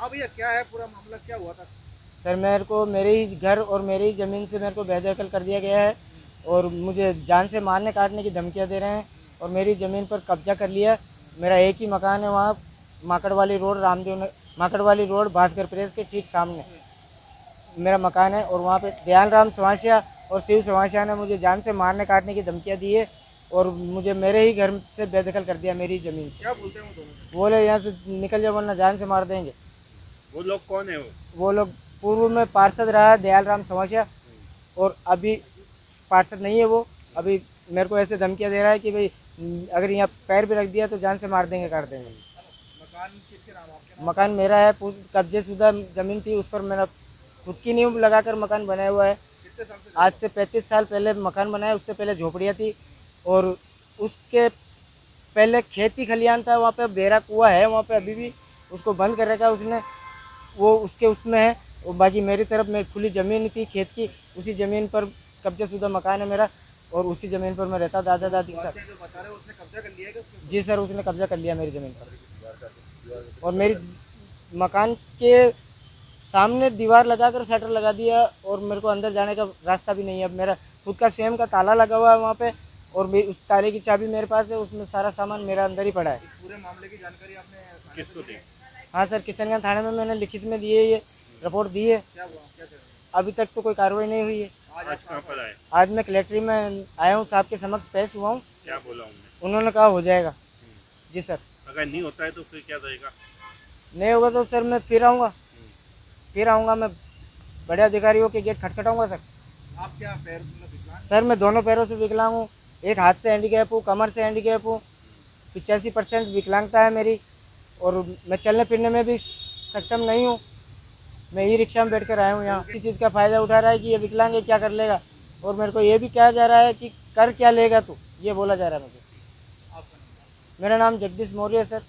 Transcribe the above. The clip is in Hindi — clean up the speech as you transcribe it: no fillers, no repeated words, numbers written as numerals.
हाँ भैया, क्या है पूरा मामला, क्या हुआ था? सर मेरे को मेरे ही घर और मेरी ही ज़मीन से मेरे को बेदखल कर दिया गया है और मुझे जान से मारने काटने की धमकियां दे रहे हैं और मेरी ज़मीन पर कब्जा कर लिया। मेरा एक ही मकान है वहाँ Makarwali road Makarwali road Bhaskar press के ठीक सामने मेरा मकान है और वहाँ पे दयाल राम सवासिया और शिव सवासिया ने मुझे जान से मारने काटने की धमकियाँ दी है और मुझे मेरे ही घर से बेदखल कर दिया मेरी ज़मीन से। क्या बोलते हैं वो दोनों? बोले यहाँ से निकल जाओ वरना जान से मार देंगे। वो लोग कौन है वो? वो लोग पूर्व में पार्षद रहा है दयाल राम सवासिया और अभी पार्षद नहीं है वो। अभी मेरे को ऐसे धमकियाँ दे रहा है कि भाई अगर यहाँ पैर भी रख दिया तो जान से मार देंगे काट देंगे। मकान किसके नाम, आपके नाम? मकान मेरा है, कब्जे शुदा ज़मीन थी उस पर मेरा खुद की नींव लगाकर मकान बनाया हुआ है। कितने साल से? आज से 35 साल पहले मकान बनाया, उससे पहले झोपड़ियाँ थी और उसके पहले खेती खलियान था। वहाँ पे बेरा कुआं है, वहाँ पे अभी भी उसको बंद कर रखा है उसने, वो उसके उसमें है। और बाकी मेरी तरफ में खुली ज़मीन थी खेत की, उसी ज़मीन पर कब्जे शुदा मकान है मेरा और उसी ज़मीन पर मैं रहता दादा दादी के साथ। जो बता रहे हो उसने कब्जा कर लिया है क्या उसके ऊपर? जी सर, उसने कब्जा कर लिया मेरी ज़मीन पर और मेरी मकान के सामने दीवार लगाकर शटर लगा दिया और मेरे को अंदर जाने का रास्ता भी नहीं है। अब मेरा खुद का स्वयं का ताला लगा हुआ है वहाँ पे और उस ताले की चाबी मेरे पास है, उसमें सारा सामान मेरा अंदर ही पड़ा है। इस पूरे मामले की जानकारी आपने किसको दी? हाँ सर, किशनगंज थाने में मैंने लिखित में दी है, ये रिपोर्ट दी है। क्या हुआ, क्या कह रहे अभी तक तो कोई कार्रवाई नहीं हुई है। हो? आज कहाँ पर आए? आज मैं कलेक्ट्री में आया हूँ, साहब के समक्ष पेश हुआ हूँ। क्या बोला उन्होंने? उन्होंने कहा हो जाएगा। जी सर। अगर नहीं होता है तो फिर क्या रहेगा? नहीं होगा तो सर मैं फिर आऊँगा मैं बड़े अधिकारियों के गेट खटखटाऊँगा सर। आप क्या पैर मतलब विकलांग? सर मैं दोनों पैरों से विकलांग हूँ, एक हाथ से हैंडीकैप हूँ, कमर से हैंडीकैप हूँ, 85% विकलांगता है मेरी और मैं चलने फिरने में भी सक्षम नहीं हूँ। मैं ई रिक्शा में बैठ कर आया हूँ यहाँ। किसी चीज़ का फ़ायदा उठा रहा है कि ये विकलांग है क्या कर लेगा और मेरे को ये भी कहा जा रहा है कि कर क्या लेगा तू, ये बोला जा रहा है मुझे। आपका नाम? मेरा नाम जगदीश मौर्य है सर।